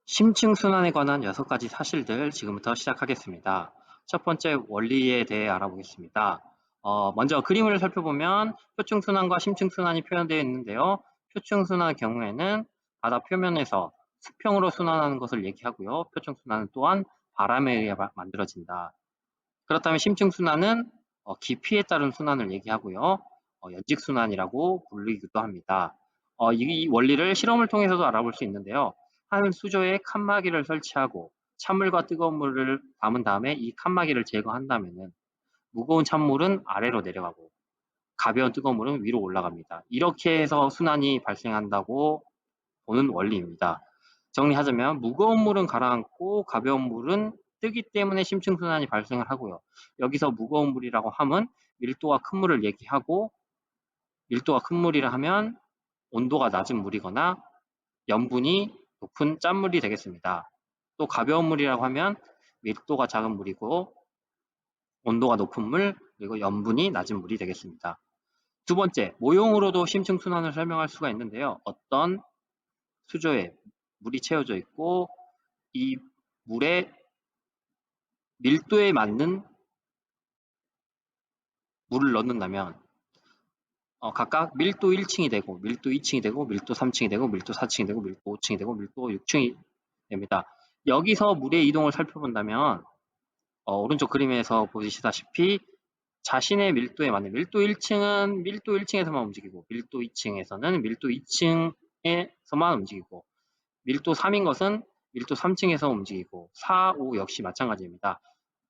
심층순환에 관한 6가지 사실들 지금부터 시작하겠습니다. 첫 번째 원리에 대해 알아보겠습니다. 먼저 그림을 살펴보면 표층순환과 심층순환이 표현되어 있는데요. 표층순환의 경우에는 바다 표면에서 수평으로 순환하는 것을 얘기하고요. 표층순환은 또한 바람에 의해 만들어진다. 그렇다면 심층순환은 깊이에 따른 순환을 얘기하고요. 연직순환이라고 불리기도 합니다. 이 원리를 실험을 통해서도 알아볼 수 있는데요. 한 수조에 칸막이를 설치하고 찬물과 뜨거운 물을 담은 다음에 이 칸막이를 제거한다면 무거운 찬물은 아래로 내려가고 가벼운 뜨거운 물은 위로 올라갑니다. 이렇게 해서 순환이 발생한다고 보는 원리입니다. 정리하자면 무거운 물은 가라앉고 가벼운 물은 뜨기 때문에 심층순환이 발생을 하고요. 여기서 무거운 물이라고 함은 밀도가 큰 물을 얘기하고, 밀도가 큰 물이라 하면 온도가 낮은 물이거나 염분이 높은 짠물이 되겠습니다. 또 가벼운 물이라고 하면 밀도가 작은 물이고 온도가 높은 물, 그리고 염분이 낮은 물이 되겠습니다. 두 번째, 모형으로도 심층순환을 설명할 수가 있는데요. 어떤 수조에 물이 채워져 있고 이 물의 밀도에 맞는 물을 넣는다면 각각 밀도 1층이 되고 밀도 2층이 되고 밀도 3층이 되고 밀도 4층이 되고 밀도 5층이 되고 밀도 6층이 됩니다. 여기서 물의 이동을 살펴본다면 오른쪽 그림에서 보시다시피 자신의 밀도에 맞는 밀도 1층은 밀도 1층에서만 움직이고 밀도 2층에서는 밀도 2층에서만 움직이고 밀도 3인 것은 밀도 3층에서 움직이고 4, 5 역시 마찬가지입니다.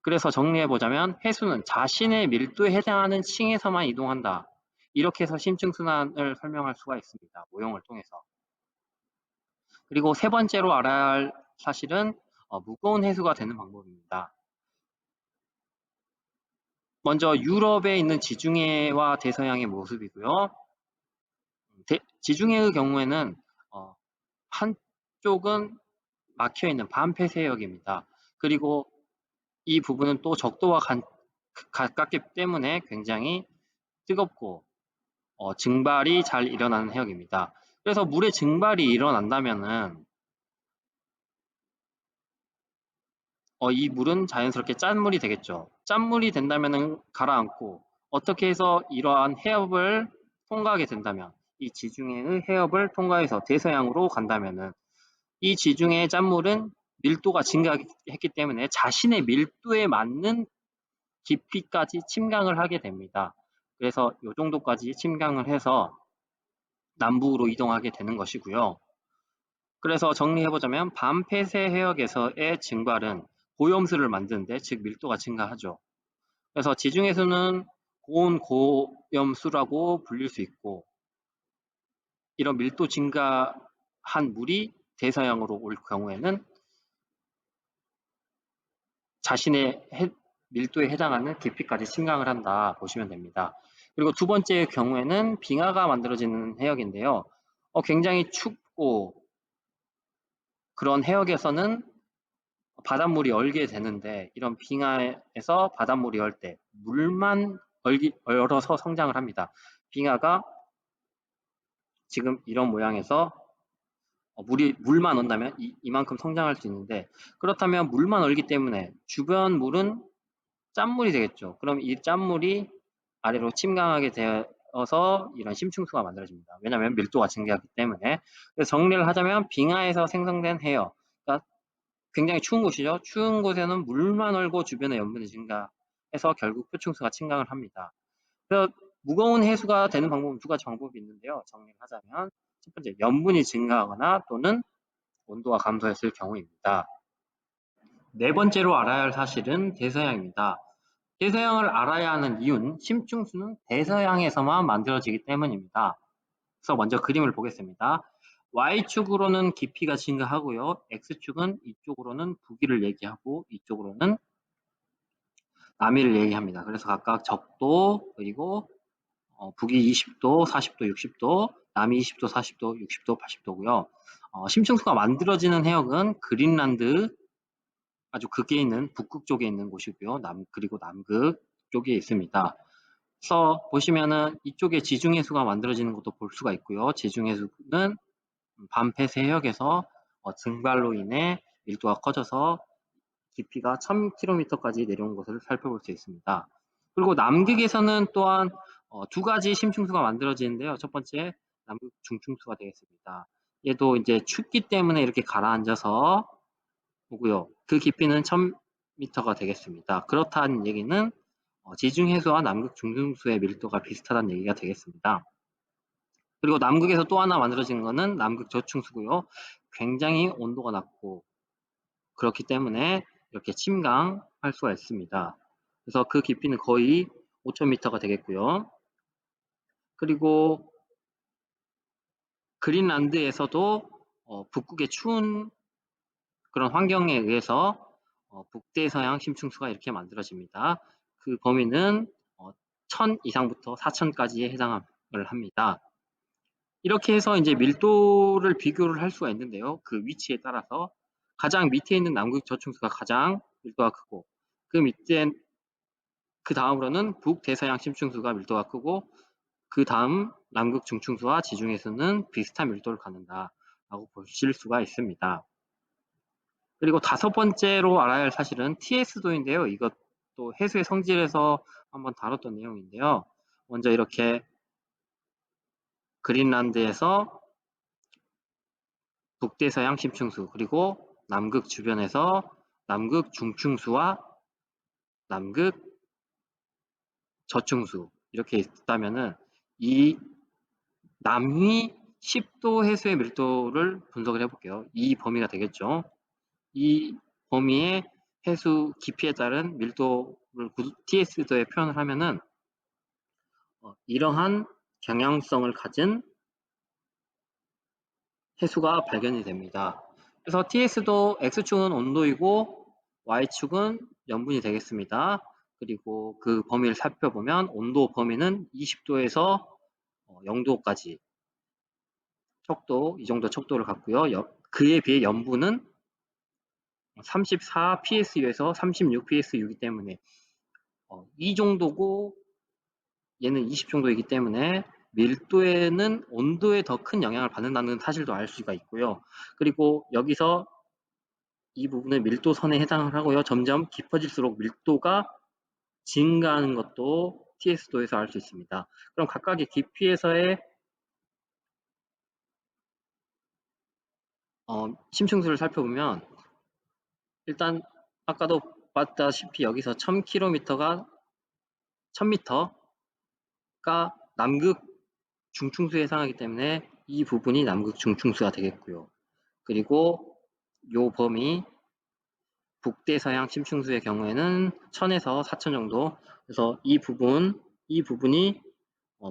그래서 정리해보자면 해수는 자신의 밀도에 해당하는 층에서만 이동한다. 이렇게 해서 심층순환을 설명할 수가 있습니다. 모형을 통해서. 그리고 세 번째로 알아야 할 사실은 무거운 해수가 되는 방법입니다. 먼저 유럽에 있는 지중해와 대서양의 모습이고요. 지중해의 경우에는 한쪽은 막혀있는 반폐쇄역입니다. 그리고 이 부분은 또 적도와 가깝기 때문에 굉장히 뜨겁고 증발이 잘 일어나는 해역입니다. 그래서 물의 증발이 일어난다면은 이 물은 자연스럽게 짠물이 되겠죠. 짠물이 된다면은 가라앉고 어떻게 해서 이러한 해협을 통과하게 된다면 이 지중해의 해협을 통과해서 대서양으로 간다면은 이 지중해의 짠물은 밀도가 증가했기 때문에 자신의 밀도에 맞는 깊이까지 침강을 하게 됩니다. 그래서 이 정도까지 침강을 해서 남북으로 이동하게 되는 것이고요. 그래서 정리해보자면 반폐쇄 해역에서의 증발은 고염수를 만드는데 즉 밀도가 증가하죠. 그래서 지중해수는 고온 고염수라고 불릴 수 있고 이런 밀도 증가한 물이 대서양으로 올 경우에는 자신의 밀도에 해당하는 깊이까지 침강을 한다 보시면 됩니다. 그리고 두 번째 경우에는 빙하가 만들어지는 해역인데요. 굉장히 춥고 그런 해역에서는 바닷물이 얼게 되는데 이런 빙하에서 바닷물이 얼 때 물만 얼어서 성장을 합니다. 빙하가 지금 이런 모양에서 물만 온다면 이만큼 성장할 수 있는데 그렇다면 물만 얼기 때문에 주변 물은 짠물이 되겠죠. 그럼 이 짠물이 아래로 침강하게 되어서 이런 심층수가 만들어집니다. 왜냐하면 밀도가 증가하기 때문에. 그래서 정리를 하자면 빙하에서 생성된 해역, 그러니까 굉장히 추운 곳이죠. 추운 곳에는 물만 얼고 주변에 염분이 증가해서 결국 표층수가 침강을 합니다. 그래서 무거운 해수가 되는 방법은 두 가지 방법이 있는데요. 정리를 하자면 첫 번째, 염분이 증가하거나 또는 온도가 감소했을 경우입니다. 네 번째로 알아야 할 사실은 대서양입니다. 대서양을 알아야 하는 이유는 심층수는 대서양에서만 만들어지기 때문입니다. 그래서 먼저 그림을 보겠습니다. Y축으로는 깊이가 증가하고요. X축은 이쪽으로는 부기를 얘기하고 이쪽으로는 남이를 얘기합니다. 그래서 각각 적도 그리고 북위 20도, 40도, 60도, 남이 20도, 40도, 60도, 80도고요. 심층수가 만들어지는 해역은 그린란드 아주 극에 있는 북극 쪽에 있는 곳이고요. 그리고 남극 쪽에 있습니다. 그래서 보시면은 이쪽에 지중해수가 만들어지는 것도 볼 수가 있고요. 지중해수는 반폐쇄 해역에서 증발로 인해 밀도가 커져서 깊이가 1000km까지 내려온 것을 살펴볼 수 있습니다. 그리고 남극에서는 또한 두 가지 심층수가 만들어지는데요. 첫 번째 남극 중층수가 되겠습니다. 얘도 이제 춥기 때문에 이렇게 가라앉아서 오고요. 그 깊이는 1000m가 되겠습니다. 그렇다는 얘기는 지중 해수와 남극 중층수의 밀도가 비슷하다는 얘기가 되겠습니다. 그리고 남극에서 또 하나 만들어진 거는 남극 저층수고요. 굉장히 온도가 낮고 그렇기 때문에 이렇게 침강할 수가 있습니다. 그래서 그 깊이는 거의 5000m가 되겠고요. 그리고 그린란드에서도 북극의 추운 그런 환경에 의해서 북대서양 심층수가 이렇게 만들어집니다. 그 범위는 1000 이상부터 4000까지에 해당을 합니다. 이렇게 해서 이제 밀도를 비교를 할 수가 있는데요. 그 위치에 따라서 가장 밑에 있는 남극 저층수가 가장 밀도가 크고 그 다음으로는 북대서양 심층수가 밀도가 크고 그 다음 남극 중층수와 지중해수는 비슷한 밀도를 갖는다라고 보실 수가 있습니다. 그리고 다섯 번째로 알아야 할 사실은 TS도인데요. 이것도 해수의 성질에서 한번 다뤘던 내용인데요. 먼저 이렇게 그린란드에서 북대서양 심층수 그리고 남극 주변에서 남극 중층수와 남극 저층수 이렇게 있다면은 이 남위 10도 해수의 밀도를 분석을 해볼게요. 이 범위가 되겠죠. 이 범위의 해수 깊이에 따른 밀도를 TS도에 표현을 하면은 이러한 경향성을 가진 해수가 발견이 됩니다. 그래서 TS도 X축은 온도이고 Y축은 염분이 되겠습니다. 그리고 그 범위를 살펴보면 온도 범위는 20도에서 0도까지 척도, 이 정도 척도를 갖고요. 그에 비해 염분은 34 PSU에서 36 PSU이기 때문에 이 정도고 얘는 20 정도이기 때문에 밀도에는 온도에 더 큰 영향을 받는다는 사실도 알 수가 있고요. 그리고 여기서 이 부분은 밀도선에 해당을 하고요. 점점 깊어질수록 밀도가 증가하는 것도 TS도에서 알 수 있습니다. 그럼 각각의 깊이에서의 심층수를 살펴보면 일단 아까도 봤다시피 여기서 1000km가 1000m가 남극 중층수에 해당하기 때문에 이 부분이 남극 중층수가 되겠고요. 그리고 요 범위 북대서양 심층수의 경우에는 1000에서 4000 정도. 그래서 이 부분이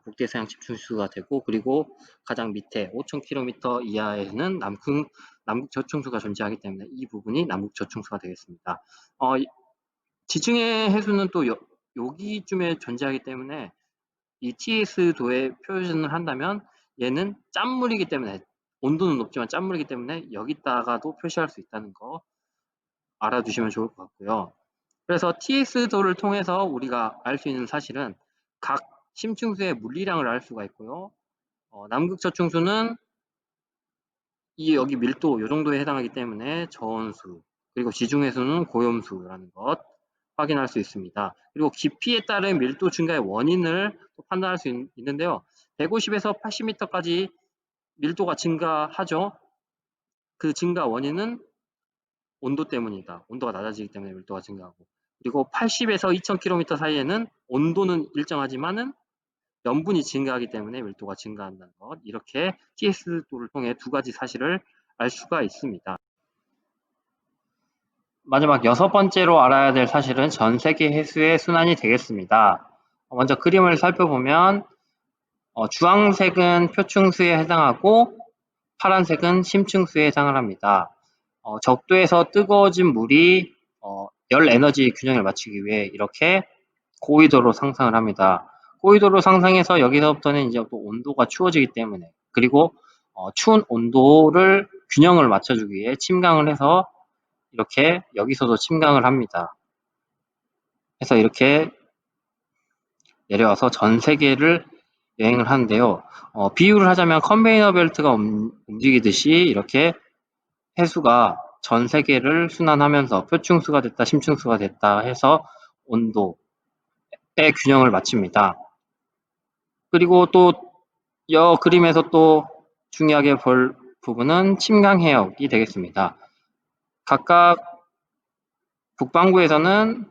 북대서양 심층수가 되고 그리고 가장 밑에 5000km 이하에는 남극 저층수가 존재하기 때문에 이 부분이 남극 저층수가 되겠습니다. 지층의 해수는 또 여기쯤에 존재하기 때문에 이 TS도에 표현을 한다면 얘는 짠물이기 때문에 온도는 높지만 짠물이기 때문에 여기다가도 표시할 수 있다는 거 알아두시면 좋을 것 같고요. 그래서 TS도를 통해서 우리가 알 수 있는 사실은 각 심층수의 물리량을 알 수가 있고요. 남극 저층수는 이 여기 밀도 요 정도에 해당하기 때문에 저온수 그리고 지중해수는 고염수라는 것 확인할 수 있습니다. 그리고 깊이에 따른 밀도 증가의 원인을 판단할 수 있는데요. 150에서 80m까지 밀도가 증가하죠. 그 증가 원인은 온도 때문이다. 온도가 낮아지기 때문에 밀도가 증가하고 그리고 80에서 2000km 사이에는 온도는 일정하지만은 염분이 증가하기 때문에 밀도가 증가한다는 것 이렇게 TS도를 통해 두 가지 사실을 알 수가 있습니다. 마지막 여섯 번째로 알아야 될 사실은 전 세계 해수의 순환이 되겠습니다. 먼저 그림을 살펴보면 주황색은 표층수에 해당하고 파란색은 심층수에 해당을 합니다. 적도에서 뜨거워진 물이 열 에너지 균형을 맞추기 위해 이렇게 고위도로 상승을 합니다. 고위도로 상승해서 여기서부터는 이제 또 온도가 추워지기 때문에 그리고 추운 온도를 균형을 맞춰주기 위해 침강을 해서 이렇게 여기서도 침강을 합니다. 그래서 이렇게 내려와서 전 세계를 여행을 하는데요. 비유를 하자면 컨베이어 벨트가 움직이듯이 이렇게 해수가 전 세계를 순환하면서 표층수가 됐다, 심층수가 됐다 해서 온도의 균형을 맞춥니다. 그리고 또 이 그림에서 또 중요하게 볼 부분은 침강해역이 되겠습니다. 각각 북반구에서는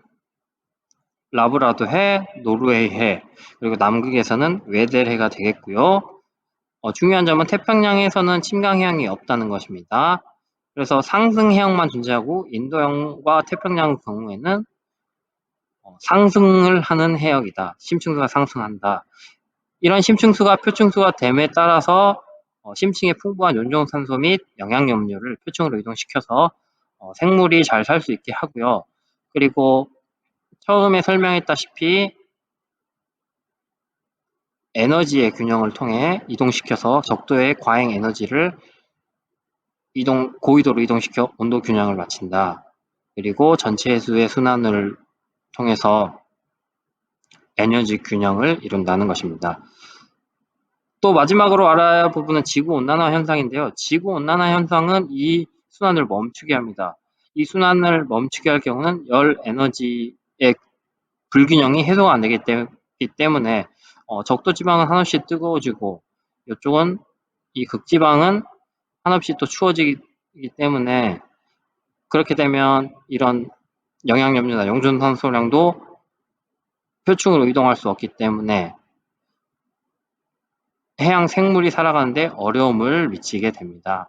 라브라도 해, 노르웨이 해, 그리고 남극에서는 웨델 해가 되겠고요. 중요한 점은 태평양에서는 침강해역이 없다는 것입니다. 그래서 상승해역만 존재하고 인도양과 태평양 경우에는 상승을 하는 해역이다. 심층수가 상승한다. 이런 심층수가 표층수가 됨에 따라서 심층의 풍부한 연종산소 및 영양염료를 표층으로 이동시켜서 생물이 잘 살 수 있게 하고요. 그리고 처음에 설명했다시피 에너지의 균형을 통해 이동시켜서 적도의 과행 에너지를 고위도로 이동시켜 온도 균형을 맞춘다. 그리고 전체 해수의 순환을 통해서 에너지 균형을 이룬다는 것입니다. 또 마지막으로 알아야 할 부분은 지구온난화 현상인데요. 지구온난화 현상은 이 순환을 멈추게 합니다. 이 순환을 멈추게 할 경우는 열 에너지의 불균형이 해소가 안 되기 때문에 적도지방은 한없이 뜨거워지고 이쪽은 이 극지방은 한없이 또 추워지기 때문에 그렇게 되면 이런 영양염료나 영존산소량도 표층으로 이동할 수 없기 때문에 해양 생물이 살아가는데 어려움을 미치게 됩니다.